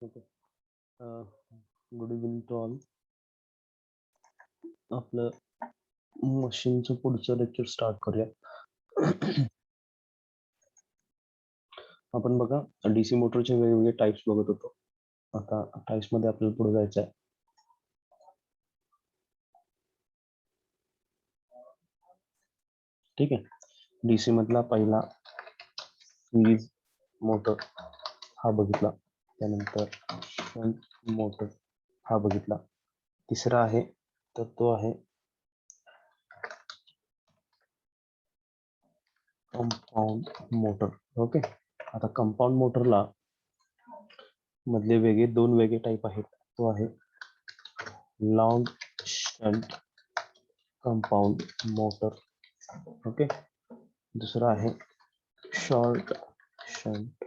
Okay. Good evening to all. आपलं मशीनचं पुढचं लेक्चर स्टार्ट करूया. आपण बघा डीसी मोटरचे वेगवेगळे टाइप्स बघत होतो. आता टाइप्स मध्ये आपल्याला पुढे जायचं आहे. ठीक आहे. डीसी मधला पहिला सिरीज मोटर हा बघितला, त्यानंतर शंट मोटर हा बघितला. तिसरा आहे तर तो आहे कंपाऊंड मोटर. ओके. आता कंपाऊंड मोटरला मधले दोन वेगळे टाइप आहेत. तो आहे long shunt compound motor. Okay. दुसरा आहे short shunt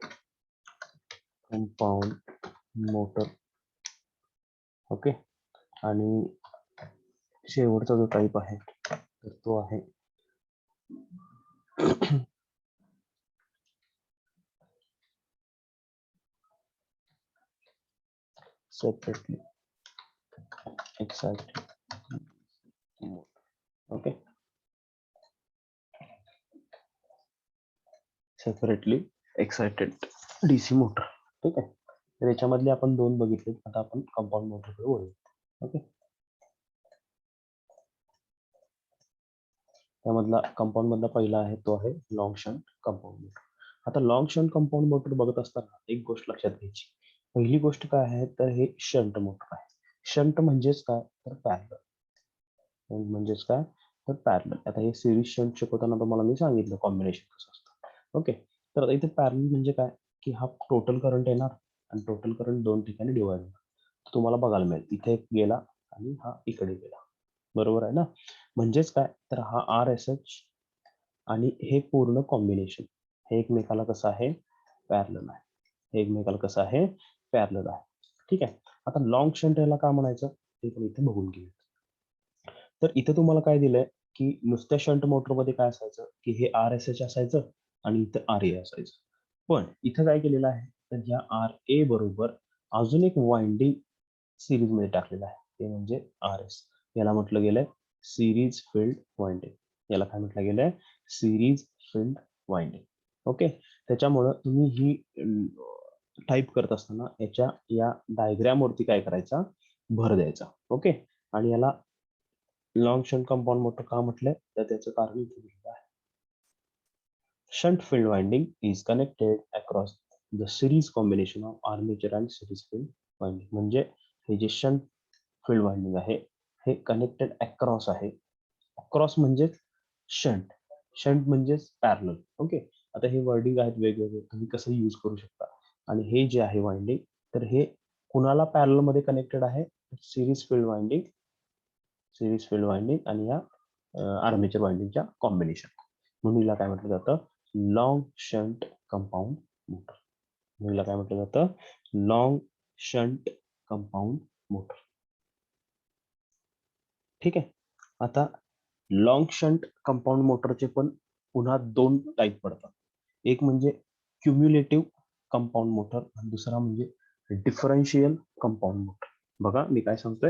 compound motor. Okay. आणि शेवटचा जो टाइप आहे तर तो आहे separately excited motor. Okay. Separately excited DC motor. ठीक आहे. तर याच्यामधले आपण दोन बघितले. आता आपण कंपाऊंड मोटरकडे वळू. ओके. त्यामधला कंपाऊंड मधला पहिला आहे तो आहे लॉंग शंट कंपाऊंड मोटर. आता लॉंग शंट कंपाऊंड मोटर बघत असताना एक गोष्ट लक्षात घ्यायची. पहिली गोष्ट काय आहे तर हे शंट मोटर आहे. शंट म्हणजेच काय तर पॅरलल. म्हणजेच काय तर पॅरलल. आता हे सिरीज शंट शिकवताना तुम्हाला मी सांगितलं कॉम्बिनेशन कसं असतं. ओके. तर आता इथे पॅरलल म्हणजे काय की हा टोटल करंट येणार आणि टोटल करंट दोन ठिकाणी डिवाइड होणार. तुम्हाला बघायला मिळेल इथे एक गेला आणि हा इकडे गेला. बरोबर आहे ना. म्हणजेच काय तर हा आर एस एच आणि हे पूर्ण कॉम्बिनेशन हे एकमेकाला कसं आहे पॅरलल आहे. हे एकमेकाला कसं आहे पॅरलल आहे. ठीक आहे. आता लॉंग शंट याला काय म्हणायचं ते पण इथे बघून घेऊ. तर इथे तुम्हाला काय दिलंय की नुसत्या शंट मोटर मध्ये काय असायचं की हे आर एस एच असायचं आणि इथं आर ए असायचं. पण इथं काय केलेलं आहे तर या आर ए बरोबर अजून एक वाइंडिंग सिरीज मध्ये टाकलेलं आहे. ते म्हणजे आर एस. याला म्हटलं गेलंय सिरीज फील्ड वाइंडिंग. याला काय म्हटलं गेलंय सिरीज फील्ड वाइंडिंग. ओके. त्याच्यामुळं तुम्ही ही टाईप करत असताना या डायग्राम वरती काय करायचा भर द्यायचा. ओके. आणि याला लॉंग शंट कंपाऊंड मोटर का म्हटलंय तर त्याचं कारण इथे दिलेलं आहे. Shunt field winding is connected across the series combination of armature and series field winding. म्हणजे हे जे शंट फील्ड वाइंडिंग आहे हे कनेक्टेड अक्रॉस आहे. अक्रॉस म्हणजे शंट, शंट म्हणजेच पॅरलल. ओके. आता हे वर्डिंग आहेत वेगवेगळे तुम्ही कसं यूज करू शकता. आणि हे जे आहे वाइंडिंग तर हे कुणाला पॅरलल मध्ये कनेक्टेड आहे series field winding, series field winding आणि या आर्मेचर वाइंडिंगच्या कॉम्बिनेशन. म्हणून हिला काय म्हटलं जातं लॉंग शंट कंपाऊंड मोटर. हिला काय म्हटलं जातं लॉंग शंट कंपाऊंड मोटर. ठीक आहे. आता लॉंग शंट कंपाऊंड मोटरचे पण पुन्हा दोन टाईप पडतात. एक म्हणजे क्युम्युलेटिव्ह कंपाऊंड मोटर आणि दुसरा म्हणजे डिफरन्शियल कंपाऊंड मोटर. बघा मी काय सांगतोय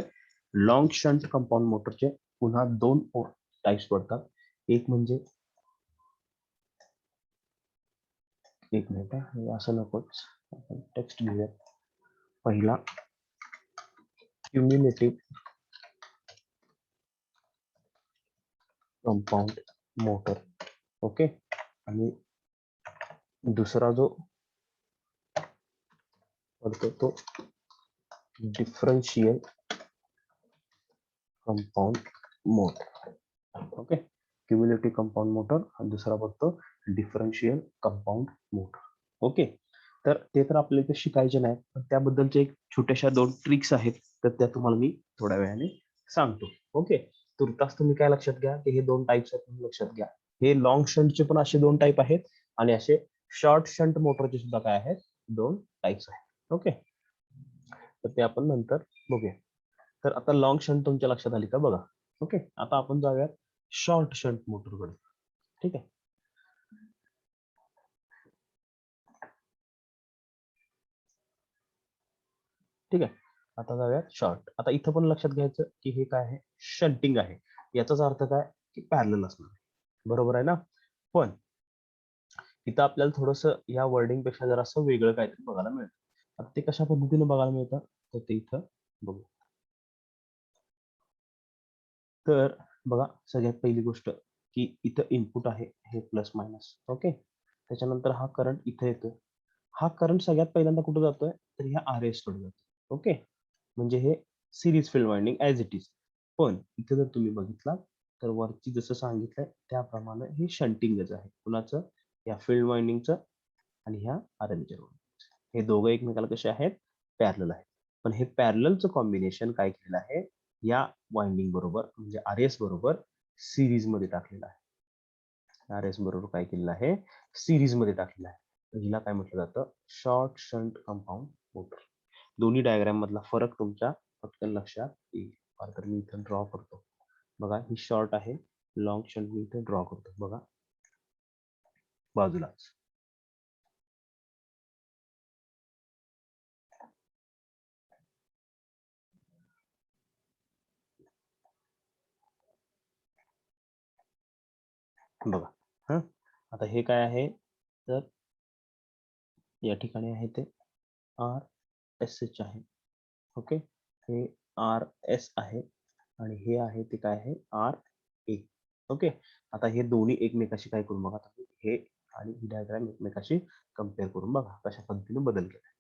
लॉंग शंट कंपाऊंड मोटरचे पुन्हा दोन टाइप्स पडतात. एक म्हणजे एक मिनिट हे असं नकोच आपण टेक्स्ट घेऊया. पहिला क्युम्युलेटिव्ह कंपाऊंड मोटर. ओके. आणि दुसरा जो पडतो तो differential compound motor. Okay. Cumulative compound motor आणि दुसरा पडतो डिफरन्शियल कंपाऊंड मोटर. ओके. तर ते तर आपल्याला इथे शिकायचे नाही पण त्याबद्दलच्या एक छोट्याशा दोन ट्रिक्स आहेत तर त्या तुम्हाला मी थोड्या वेळाने सांगतो. ओके. तुर्तास तुम्ही काय लक्षात घ्या की हे दोन टाइप्स आहेत लक्षात घ्या. हे लॉंग शंटचे पण असे दोन टाइप आहेत आणि असे शॉर्ट शंट मोटरचे सुद्धा काय आहेत दोन टाइप्स आहेत. ओके. तर ते आपण नंतर बघूया. तर आता लॉंग शंट तुमच्या लक्षात आली का बघा. ओके. आता आपण जाऊयात शॉर्ट शंट मोटरकडे. ठीक आहे. ठीक आहे. आता जाऊयात शॉर्ट. आता इथं पण लक्षात घ्यायचं की हे काय आहे, शंटिंग आहे. याचाच अर्थ काय की पॅरलल असणार आहे. बरोबर आहे ना. पण इथं आपल्याला थोडंसं या वर्डिंग पेक्षा जरा असं वेगळं काहीतरी बघायला मिळतं. आता ते कशा पद्धतीने बघायला मिळतं तर ते इथं बघू. तर बघा सगळ्यात पहिली गोष्ट की इथं इनपुट आहे हे प्लस मायनस. ओके. त्याच्यानंतर हा करंट इथे येतो. हा करंट सगळ्यात पहिल्यांदा कुठे जातोय तर ह्या आर एस कडे जातो. ओके. म्हणजे हे series field winding as it is. पण इथे जर तुम्ही बघितला तर वरती जसं सांगितलंय त्याप्रमाणे हे शंटिंगच आहे. कुणाचं, या फील्ड वाइंडिंगचं आणि ह्या आर्मेचर वाइंडिंगचं. हे दोघं एकमेकाला कसे आहेत, पॅरलल आहेत. पण हे पॅरललचं कॉम्बिनेशन काय केलेलं आहे, या वाइंडिंग बरोबर म्हणजे आर एस बरोबर सिरीज मध्ये टाकलेलं आहे. आर एस बरोबर काय केलेलं आहे, सिरीज मध्ये टाकलेलं आहे. तर हिला काय म्हटलं जातं, शॉर्ट शंट कंपाऊंड मोटर. दोन्ही डायग्राम मधला फरक तुमच्या पटकन लक्षात येईल. तर मी इथं ड्रॉ करतो. बघा ही शॉर्ट आहे, लॉंग शंट मी इथे ड्रॉ करतो. बघा बाजूलाच. बघा हा, आता हे काय आहे तर या ठिकाणी आहे ते आर एस एच आहे. ओके. हे आर एस आहे आणि हे आहे ते काय आहे, आर ए. ओके. आता हे दोन्ही एकमेकाशी काय करून बघा, हे आणि ही डायग्राम एकमेकाशी कम्पेअर करून बघा कशा पद्धतीने बदल केला.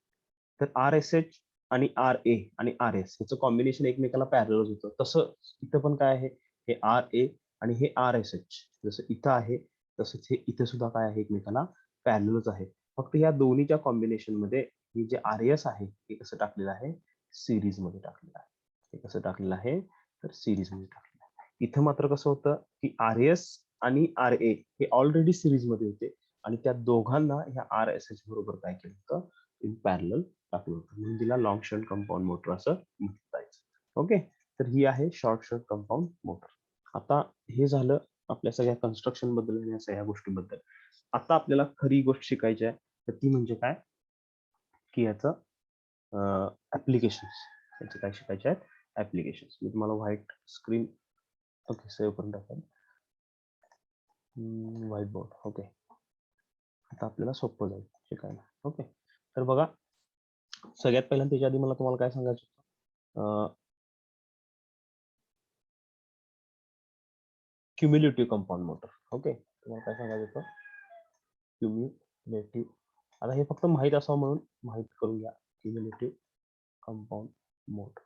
तर आर एस एच आणि आर ए आणि आर एस ह्याचं कॉम्बिनेशन एकमेकाला पॅरलच होतं. तसं इथं पण काय आहे, हे आर ए आणि हे आर एस एच जसं इथं आहे तसंच हे इथे सुद्धा काय आहे, एकमेकाला पॅरलच आहे. फक्त या दोन्हीच्या कॉम्बिनेशन मध्ये हे जे आर एस आहे हे कसं टाकलेलं आहे, सिरीज मध्ये टाकलेलं आहे. हे कसं टाकलेलं आहे तर सिरीज मध्ये टाकलेलं आहे. इथं मात्र कसं होतं की आर एस आणि आर ए हे ऑलरेडी सिरीज मध्ये होते आणि त्या दोघांना ह्या आर एस एच बरोबर काय केलं होतं, इन पॅरलल टाकलं होतं. म्हणून तिला लॉंग शंट कंपाऊंड मोटर असं म्हटलं जायचं. ओके. तर ही आहे शॉर्ट शंट कंपाऊंड मोटर. आता हे झालं आपल्या सगळ्या कन्स्ट्रक्शन बद्दल आणि सगळ्या गोष्टींबद्दल. आता आपल्याला खरी गोष्ट शिकायची आहे तर ती म्हणजे काय की याचं ऍप्लिकेशन्स. याचे काय शिकायचे आहेत, ऍप्लिकेशन्स. मी तुम्हाला व्हाईट स्क्रीन ओके सेव्ह करून टाकेल, व्हाईट बोर्ड. ओके. आता आपल्याला सोपं जाईल शिकायला. ओके. तर बघा सगळ्यात पहिल्यांदा त्याच्या आधी मला तुम्हाला काय सांगायचं होतं, क्युम्युलेटिव्ह कंपाऊंड मोटर. ओके. तुम्हाला काय सांगायचं होतं, क्युम्युलेटिव्ह. आता हे फक्त माहित असावं म्हणून माहित करून घ्या, cumulative compound motor.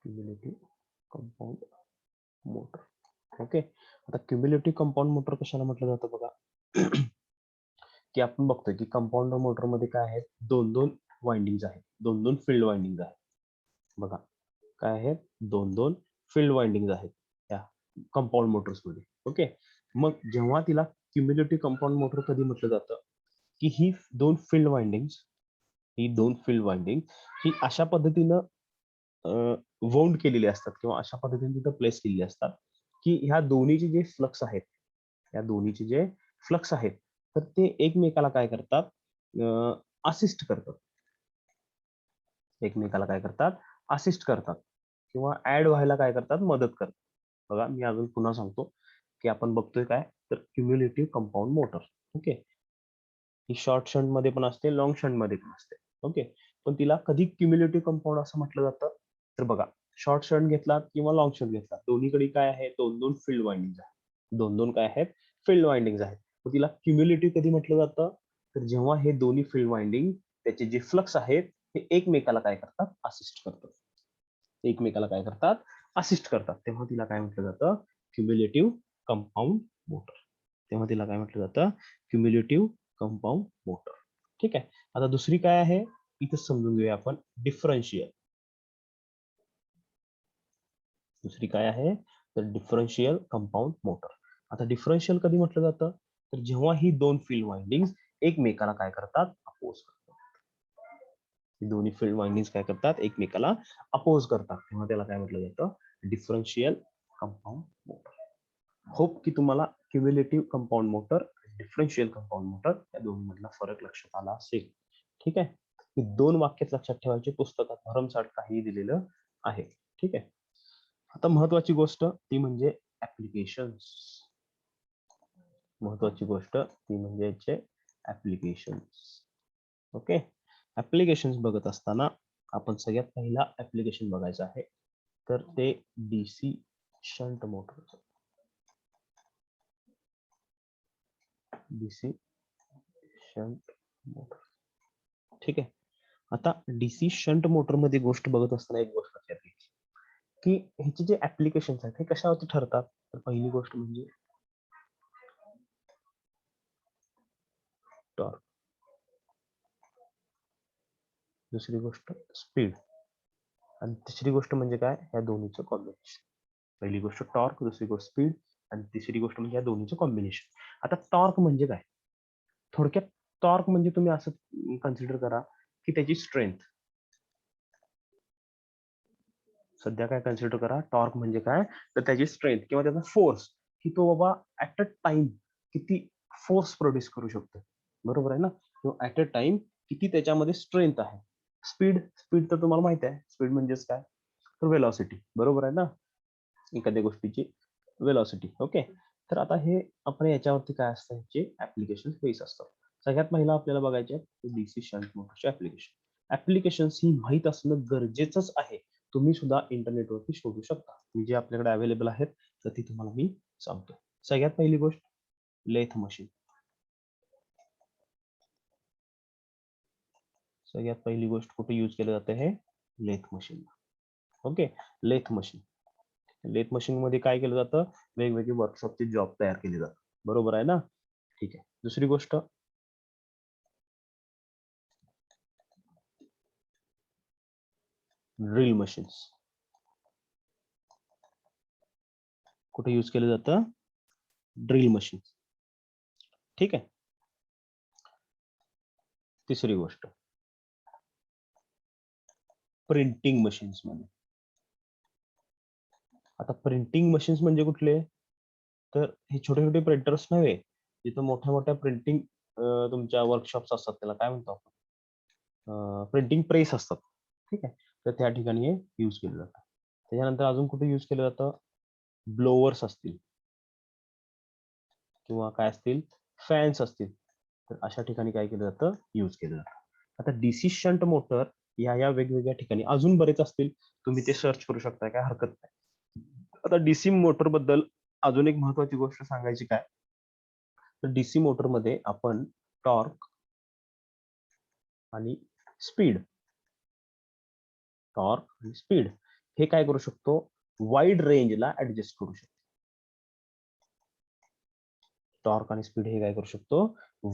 Cumulative compound motor. Okay. आता क्युम्युलेटिव्ह कंपाऊंड मोटर कशाला म्हटलं जातं बघा, की आपण बघतोय की कंपाऊंड मोटर मध्ये काय आहेत, दोन दोन वाइंडिंग आहेत, दोन दोन फील्ड वाइंडिंग आहेत. बघा काय आहेत, दोन दोन फील्ड वाइंडिंग आहेत त्या कंपाऊंड मोटर्स मध्ये. ओके. मग जेव्हा तिला क्युम्युलेटिव्ह कंपाऊंड मोटर कधी म्हटलं जातं की ही दोन फील्ड वाइंडिंग, ही दोन फील्ड वाइंडिंग ही अशा पद्धतीनं वाउंड केलेली असतात किंवा अशा पद्धतीने तिथं प्लेस केलेली असतात की ह्या दोन्हीचे जे फ्लक्स आहेत, या दोन्हीचे जे फ्लक्स आहेत तर ते एकमेकाला काय करतात, असिस्ट करतात. एकमेकाला काय करतात, असिस्ट करतात किंवा ऍड व्हायला काय करतात, मदत करतात. बघा मी अजून पुन्हा सांगतो की आपण बघतोय काय तर क्युम्युलेटिव्ह कंपाऊंड मोटर. ओके. ही शॉर्ट शंट मध्ये पण असते, लॉंग शंट मध्ये पण असते. ओके. पण तिला कधी क्युम्युलेटिव्ह कंपाऊंड असं म्हटलं जातं तर बघा शॉर्ट शंट घेतला किंवा लॉंग शंट घेतला, दोन्हीकडे काय आहे, दोन दोन फील्ड वाइंडिंग आहेत. दोन दोन काय आहेत, फील्ड वाइंडिंग आहेत. मग तिला क्युम्युलेटिव्ह कधी म्हटलं जातं तर जेव्हा हे दोन्ही फील्ड वाइंडिंग त्याचे जे फ्लक्स आहेत ते एकमेकाला काय करतात, असिस्ट करतात. एकमेकाला काय करतात, असिस्ट करतात. तेव्हा तिला काय म्हटलं जातं, क्युम्युलेटिव्ह कंपाऊंड मोटर. तेव्हा तिला काय म्हटलं जातं, क्युम्युलेटिव्ह कंपाऊंड मोटर. ठीक आहे. आता दुसरी काय आहे इथं समजून घेऊया आपण, डिफरन्शियल. दुसरी काय आहे तर डिफरन्शियल कंपाऊंड मोटर. आता डिफरन्शियल कधी म्हटलं जातं तर जेव्हा ही दोन फील्ड वाइंडिंग एकमेकाला काय करतात, अपोज करतात. ही दोन्ही फील्ड वाइंडिंग काय करतात, एकमेकाला अपोज करतात, तेव्हा त्याला काय म्हटलं जातं, डिफरन्शियल कंपाऊंड मोटर. होप की तुम्हाला cumulative compound motor, differential compound motor या दोन्ही मधला फरक लक्षात आला असेल. ठीक आहे. ही 2 वाक्यात लक्षात ठेवायची, पुस्तकात भरमसाठ काही दिलेलं आहे. ठीक आहे. आता महत्वाची गोष्ट ती म्हणजे ऍप्लिकेशन्स. महत्वाची गोष्ट ती म्हणजे याचे ऍप्लिकेशन्स. ओके. ऍप्लिकेशन्स बघत असताना आपण सगळ्यात पहिला ऍप्लिकेशन बघायचं आहे, तर ते DC shunt motor. DC shunt motor. ठीक आहे. आता डीसी शंट मोटर मध्ये गोष्ट बघत असताना एक गोष्ट लक्षात घ्यायची की ह्याचे जे ऍप्लिकेशन्स आहेत हे कशावरती ठरतात. तर पहिली गोष्ट म्हणजे टॉर्क, दुसरी गोष्ट स्पीड, आणि तिसरी गोष्ट म्हणजे काय, या दोन्हीचं कॉम्बिनेशन. पहिली गोष्ट टॉर्क, दुसरी गोष्ट स्पीड, आणि तिसरी गोष्ट म्हणजे या दोन्हीचं कॉम्बिनेशन. आता टॉर्क म्हणजे काय, थोडक्यात टॉर्क म्हणजे तुम्ही असं कन्सिडर करा की त्याची स्ट्रेंथ. सध्या काय कन्सिडर करा, टॉर्क म्हणजे काय, तर त्याची स्ट्रेंथ किंवा त्याचा फोर्स, की तो बाबा ऍट अ टाइम किती फोर्स प्रोड्यूस करू शकतो. बरोबर आहे ना. किंवा ऍट अ टाइम किती त्याच्यामध्ये स्ट्रेंथ आहे. स्पीड, स्पीड तर तुम्हाला माहिती आहे, स्पीड म्हणजेच काय, तर वेलॉसिटी. बरोबर आहे ना, एखाद्या गोष्टीची वेलॉसिटी. ओके. तर आता हे आपण याच्यावरती काय असतं, ह्याचे ऍप्लिकेशन बेस असतात. सगळ्यात पहिला आपल्याला बघायचे डीसी शंट मोटरचे ऍप्लिकेशन. ऍप्लिकेशन्स ही माहीत असणं गरजेचंच आहे. तुम्ही सुद्धा इंटरनेटवरती शोधू शकता, जे आपल्याकडे अवेलेबल आहेत तर ती तुम्हाला मी सांगतो. सगळ्यात पहिली गोष्ट लेथ मशीन. सगळ्यात पहिली गोष्ट कुठे यूज केलं जाते, हे lathe machine. Okay. Lathe machine, lathe machine मध्ये काय केलं जातं, वेगवेगळे वर्कशॉपचे जॉब तयार केले जातात. बरोबर आहे ना. ठीक आहे. दुसरी गोष्ट ड्रिल मशीन्स. कुठे यूज केलं जातं, ड्रिल मशीन. ठीक आहे. तिसरी गोष्ट प्रिंटिंग मशीन्स मध्ये. आता प्रिंटिंग मशीन्स म्हणजे कुठले, तर हे छोटे छोटे प्रिंटर्स नव्हे, जिथं मोठ्या मोठ्या प्रिंटिंग तुमच्या वर्कशॉप्स असतात, त्याला काय म्हणतो आपण, प्रिंटिंग प्रेस असतात. ठीक आहे. तर त्या ठिकाणी हे यूज केलं जातं. त्याच्यानंतर अजून कुठे यूज केलं जातं, ब्लोअर्स असतील किंवा काय असतील, फॅन्स असतील, तर अशा ठिकाणी काय केलं जातं, यूज केलं जातं. आता डीसी शंट मोटर या वेगवेगळ्या ठिकाणी अजून बरेच असतील, तुम्ही ते सर्च करू शकता, काय हरकत नाही. आता डीसी मोटर बद्दल अजून एक महत्वाची गोष्ट सांगायची काय, तर डीसी मोटर मध्ये आपण टॉर्क आणि स्पीड, टॉर्क आणि स्पीड हे काय करू शकतो, वाईड रेंजला ऍडजस्ट करू शकतो. टॉर्क आणि स्पीड हे काय करू शकतो,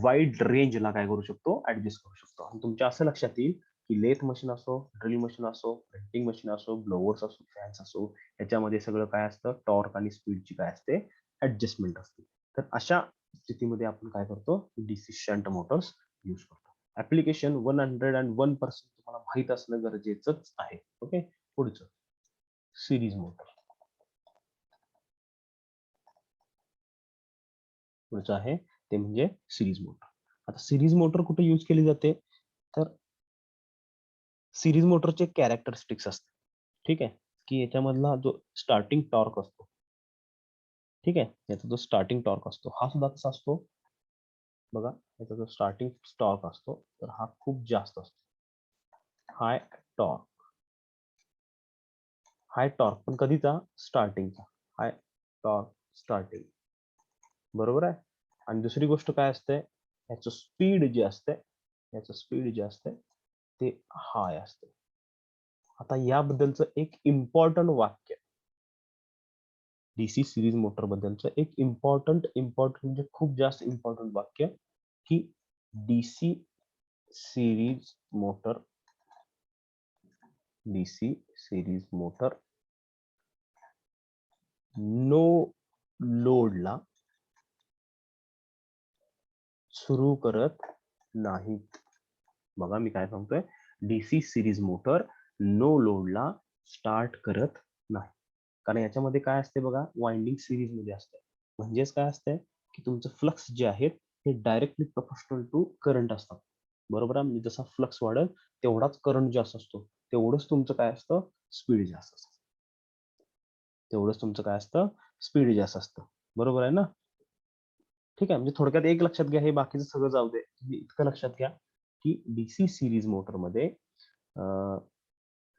वाईड रेंजला काय करू शकतो, ऍडजस्ट करू शकतो. आणि तुमच्या असं लक्षात येईल की लेथ मशीन असो, ड्रिल मशीन असो, प्रिंटिंग मशीन असो, ब्लोअर्स असो, फॅन्स असो, याच्यामध्ये सगळं काय असतं, टॉर्क आणि स्पीडची काय असते, ऍडजस्टमेंट असते. तर अशा स्थितीमध्ये आपण काय करतो, डीसी शंट मोटर्स यूज करतो. ऍप्लिकेशन 101% तुम्हाला माहित असणं गरजेचंच आहे. ओके. पुढचं सिरीज मोटर. पुढचं आहे ते म्हणजे सिरीज मोटर. आता सिरीज मोटर कुठे यूज केली जाते, तर सिरीज मोटरचे कॅरेक्टरिस्टिक्स असतात. ठीक आहे. की याच्यामधला जो स्टार्टिंग टॉर्क असतो, ठीक आहे, याचा जो स्टार्टिंग टॉर्क असतो हा सुद्धा कसा असतो बघा, याचा जो स्टार्टिंग टॉर्क असतो तर हा खूप जास्त असतो, हाय टॉर्क. हाय टॉर्क पण कधीचा, स्टार्टिंगचा. हाय टॉर्क स्टार्टिंग. बरोबर आहे. आणि दुसरी गोष्ट काय असते, याचं स्पीड जे असते, याचं स्पीड जे असते ते हाय असते. आता याबद्दलचं एक इम्पॉर्टंट वाक्य, डीसी सिरीज मोटर बद्दलचं एक इम्पॉर्टंट म्हणजे खूप जास्त इम्पॉर्टंट वाक्य, की DC series motor, DC series motor no लोडला सुरू करत नाहीत. बघा मी काय सांगतोय, डीसी सिरीज मोटर नो लोडला स्टार्ट करत नाही. कारण याच्यामध्ये काय असते बघा, वाइंडिंग सिरीज मध्ये असते. म्हणजेच काय असते, की तुमचं फ्लक्स जे आहेत हे डायरेक्टली प्रोपोर्शनल टू करंट असतात. बरोबर आहे. म्हणजे जसा फ्लक्स वाढेल तेवढाच करंट जास्त असतो, तेवढंच तुमचं काय असतं, स्पीड जास्त असतं. तेवढंच तुमचं काय असतं, स्पीड जास्त असतं. बरोबर आहे ना? ठीक आहे. म्हणजे थोडक्यात एक लक्षात घ्या, हे बाकीचं सगळं जाऊ दे. तुम्ही इतकं लक्षात घ्या की डीसी सिरीज मोटरमध्ये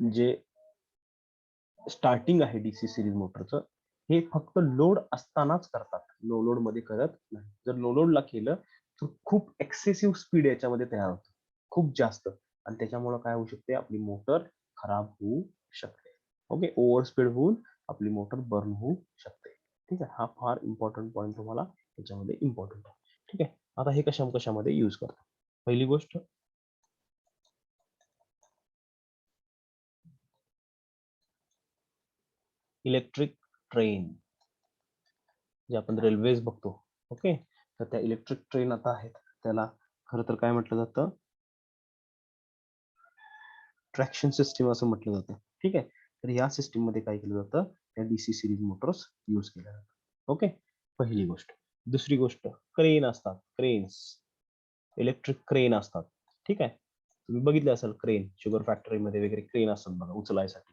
जे स्टार्टिंग आहे डीसी सिरीज मोटरचं, हे फक्त लोड असतानाच करतात, नो लोड मध्ये करत नाही. जर नो लोडला केलं तर खूप एक्सेसिव्ह स्पीड याच्यामध्ये तयार होते, खूप जास्त, आणि त्याच्यामुळे काय होऊ शकते, आपली मोटर खराब होऊ शकते. ओके, ओव्हर स्पीड होऊन आपली मोटर बर्न होऊ शकते. ठीक आहे, हा फार इम्पॉर्टंट पॉईंट तुम्हाला याच्यामध्ये इम्पॉर्टंट आहे. ठीक आहे, आता हे कशामध्ये यूज करतात. पहिली गोष्ट, इलेक्ट्रिक ट्रेन, जे आपण रेल्वेज बघतो. ओके, तर त्या इलेक्ट्रिक ट्रेन आता आहेत, त्याला खरं तर काय म्हटलं जातं, ट्रॅक्शन सिस्टीम असं म्हटलं जातं. ठीक आहे, तर या सिस्टीम मध्ये काय केलं जातं, त्या डीसी सिरीज मोटर्स यूज केल्या जातात. ओके, पहिली गोष्ट. दुसरी गोष्ट, क्रेन असतात, क्रेन्स, इलेक्ट्रिक क्रेन असतात. ठीक आहे, तुम्ही बघितले असेल क्रेन, शुगर फॅक्टरी मध्ये वगैरे क्रेन असतात बघा उचलायसाठी.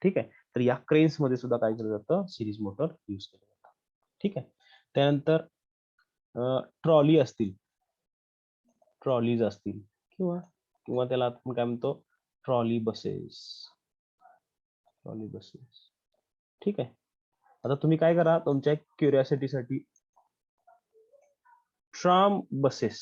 ठीक आहे, तर या क्रेन्स मध्ये सुद्धा काय केलं जातं, सिरीज मोटर यूज केलं जातं. ठीक आहे, त्यानंतर ट्रॉली असतील, ट्रॉलीज असतील, किंवा किंवा त्याला आपण काय म्हणतो, ट्रॉली बसेस, ट्रॉली बसेस. ठीक आहे, आता तुम्ही काय करा, तुमच्या क्युरिओसिटीसाठी, ट्राम बसेस,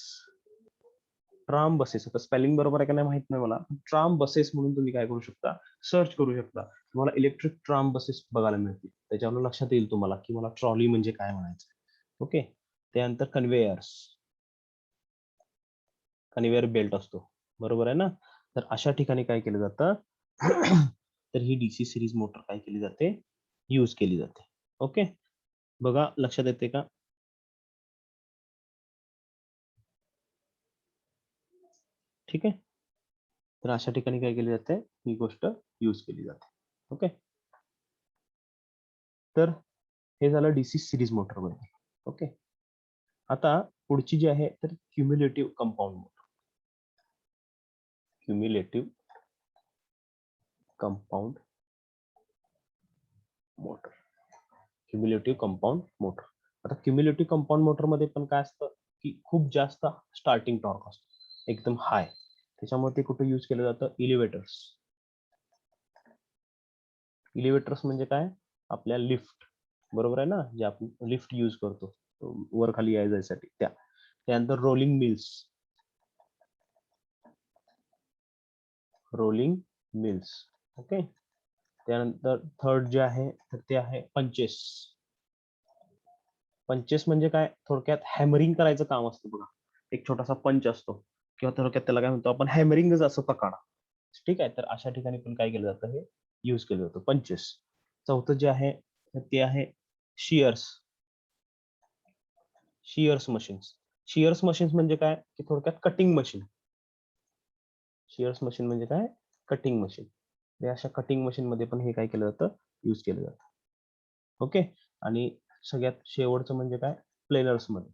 ट्राम बसेस, आता स्पेलिंग बरोबर आहे का नाही माहित नाही मला, ट्राम बसेस म्हणून तुम्ही काय करू शकता, सर्च करू शकता, तुम्हाला इलेक्ट्रिक ट्राम बसेस बघायला मिळतील. त्याच्यावर लक्षात येईल तुम्हाला की मला ट्रॉली म्हणजे काय म्हणायचं. ओके, त्यानंतर कन्वेयर्स, कन्वेयर बेल्ट असतो, बरोबर आहे ना. तर अशा ठिकाणी काय केलं जातं तर ही डीसी सिरीज मोटर काय केली जाते, यूज केली जाते. ओके, बघा लक्षात येते का. ठीक आहे, तर अशा ठिकाणी काय केली जाते, ही गोष्ट यूज केली जाते. ओके, तर हे झालं डीसी सिरीज मोटर बद्दल. ओके, आता पुढची जी आहे तर cumulative compound motor, cumulative compound motor, cumulative compound motor. आता क्युम्युलेटिव्ह कंपाऊंड मोटर मध्ये पण काय असतं की खूप जास्त स्टार्टिंग टॉर्क असतो, एकदम हाय, त्याच्यामुळे ते कुठे यूज केलं जातं, इलिव्हेटर्स. इलिव्हेटर्स म्हणजे काय, आपल्या लिफ्ट, बरोबर आहे ना, जे आपण लिफ्ट यूज करतो वर खाली यायसाठी, त्यानंतर rolling mills, rolling mills. Okay, त्यानंतर थर्ड जे आहे तर ते आहे पंचेस. पंचेस म्हणजे काय, थोडक्यात हॅमरिंग करायचं काम असतं बघा, एक छोटासा पंच असतो, किंवा थोडक्यात त्याला काय म्हणतो आपण, हॅमरिंगच असं प्रकार. ठीक आहे, तर अशा ठिकाणी पण काय केलं जातं, हे यूज केलं जातं पंचेस. चौथं जे आहे ते आहे शियर्स, शियर्स मशीन्स. शियर्स मशीन्स म्हणजे काय, की थोडक्यात कटिंग मशीन. शियर्स मशीन म्हणजे काय, कटिंग मशीन. अशा कटिंग मशीन मध्ये पण हे काय केलं जातं, यूज केलं जातं. ओके, आणि सगळ्यात शेवटचं म्हणजे काय, प्लेनर्स मध्ये,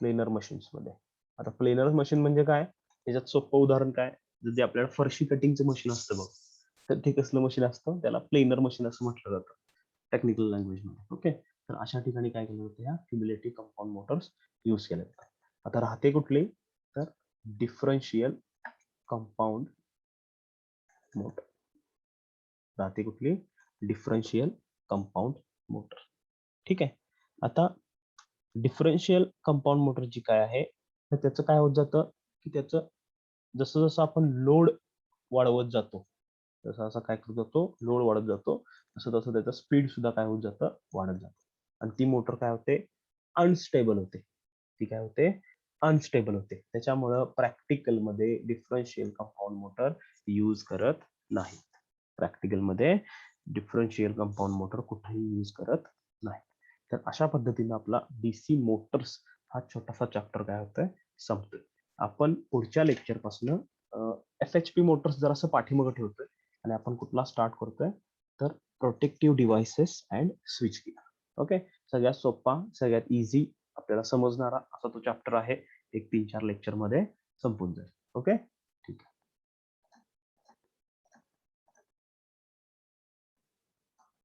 प्लेनर मशीन्स मध्ये. आता प्लेनर मशीन म्हणजे काय, त्याच्यात सोपं उदाहरण काय, जे आपल्याला फरशी कटिंगचं मशीन असतं बघ, तर ते कसलं मशीन असतं, त्याला प्लेनर मशीन असं म्हटलं जातं टेक्निकल लँग्वेज मध्ये. ओके, तर अशा ठिकाणी काय केलं जातं, ह्या क्युम्युलेटिव्ह कंपाऊंड मोटर्स यूज केल्या जातात. आता राहते कुठली, तर डिफरन्शियल कंपाऊंड मोटर, राहते कुठली, डिफरन्शियल कंपाऊंड मोटर. ठीक आहे, आता डिफरन्शियल कंपाऊंड मोटर जी काय आहे, तर त्याचं काय होत जातं, की त्याचं जसं जसं आपण लोड वाढवत जातो, जसं असं काय करत जातो, लोड वाढत जातो, तसं तसं त्याचं स्पीड सुद्धा काय होत जातं, वाढत जातं, आणि ती मोटर काय होते, अनस्टेबल होते. ती काय होते, अनस्टेबल होते. त्याच्यामुळं प्रॅक्टिकल मध्ये डिफरन्शियल कंपाऊंड मोटर यूज करत नाही. प्रॅक्टिकल मध्ये डिफरन्शियल कंपाऊंड मोटर कुठेही यूज करत नाही. तर अशा पद्धतीने आपला डीसी मोटर्स हा छोटासा चॅप्टर काय होतोय, संपतोय. आपण पुढच्या लेक्चर पासून FHP मोटर्स जरासं पाठीमागं ठेवतोय, आणि आपण कुठला स्टार्ट करतोय, तर protective devices and switch gear. Okay, सगळ्यात सोपा, सगळ्यात इझी आपल्याला समजणारा असा तो चॅप्टर आहे. एक 3-4 लेक्चर मध्ये संपून जाईल. ओके.